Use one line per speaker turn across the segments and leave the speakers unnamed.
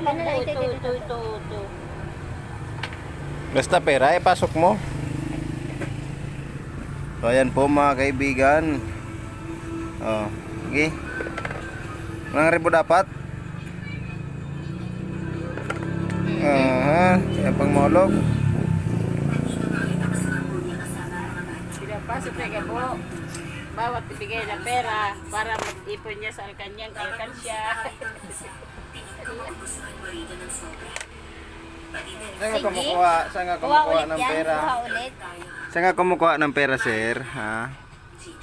Ito.
Basta pera, pasok mo. So ayan po mga kaibigan. Oh, okay. Ilang ribu dapat? Yan pang molog.
Pinapasok na po. Bawat ibigay na pera para mag-ipon niya sa kanyang alkansya.
Saan nga kumukuha ng pera? Saan nga kumukuha ng pera, sir? Ha?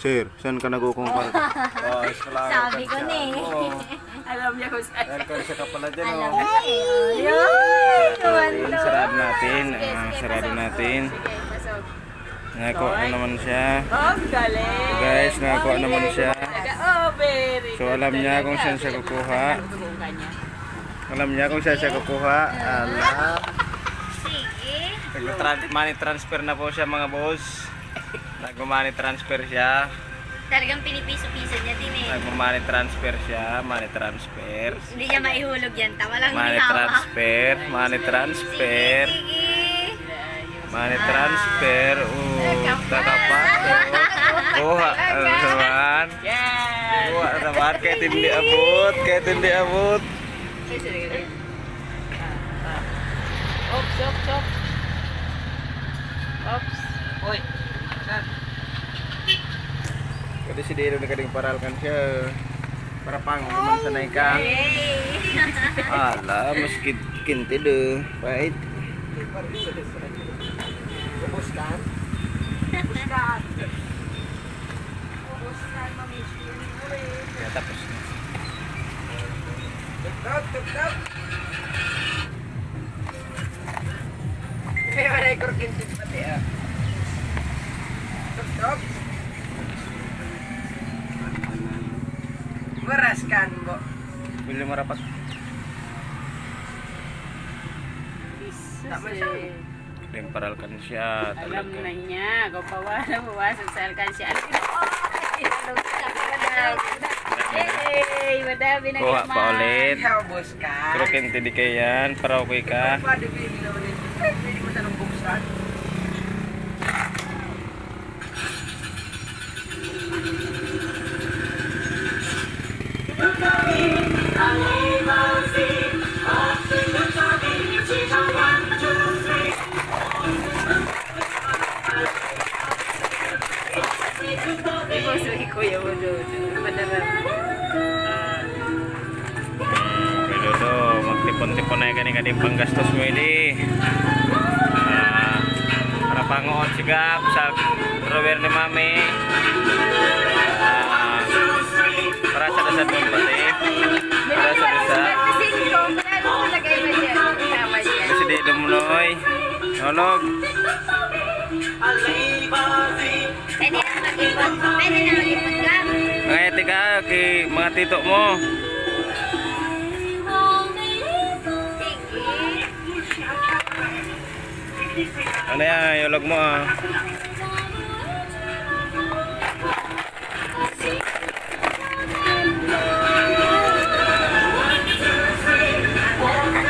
Sir, saan ka nagkukuha? Oh,
Sabi ko na eh.
Alam niya kung saan.
Alkansya ka pala dyan,
Alam
oh.
mo eh.
Sarado natin. Sarado natin.
Sige, pasok.
Nakakuha na naman siya.
Oh, galing.
Guys, nakakuha naman siya.
Oh, very
So alam niya kung saan siya kukuha. Alam niya kung saan siya kukuha. Ala.
Sige.
Money transfer na po siya mga boss. Nag-money transfer siya.
Talagang pinipiso-piso niya din eh.
Nag-money transfer siya. Money transfer.
Hindi niya maihulog yan. Tama lang
Money
hinawa.
transfer. Money transfer.
Sige.
Money transfer. Takapasok. Kuha naman.
Yes!
Kuha naman. Kahit hindi abot. Kahit hindi abot.
Oops. Oops. Uy. Saan?
Kasi si Dilo nagkading paralkan siya. Para pang naman sanay ka.
Yay!
Ala, mas kinti do. Pahit.
Buskan.
Ya, tapos na.
Tuk. May wala yung kurkintin pati ah. Tuk. Beraskan mo.
Bili mo rapat.
Tama siya.
Yung paralkan siya.
Alam
Talaga.
na niya. Kung pawasan sa alkansya. Hey, madami na
Kuha pa ulit.
Buskan.
Pero kinti di kayan. Para okay ka.
Pwede mo tanong buksan. Kuya mo doon. Madarap.
Pero do, magtipon-tipon na yung kaning panggastos mo ini. Para pangoon sigap sa rower ni mami. Para sa dasad mo pati. Para sa dasad. Kasi di dumunoy. Nolog.
Pwede na mag-ipon ka.
Ngayati ka kay mga tito mo.
Sige.
Ano yan, yulog mo ah.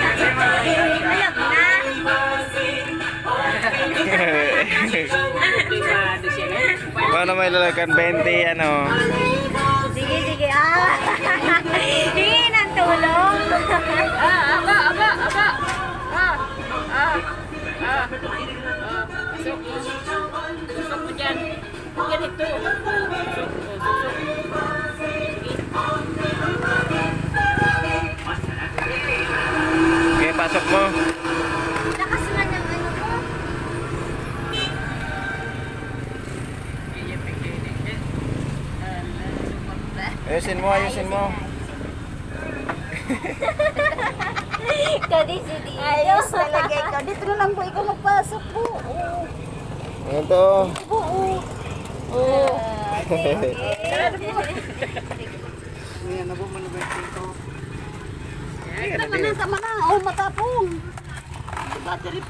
Alam na.
Privado siya na.
Paano may lalagan 20 ano?
Sige. Hingi ng tulong.
Aba. Susok mo dyan. Ganito. Susok.
Okay, pasok mo.
Lakas na ng ano mo.
Ayusin mo.
Kadi si Dito. Ayos talaga ikaw. Dito na lang po ikaw magpasok po.
Ano to?
Sige.
Yan,
Tama na. Oh, matapong. Battery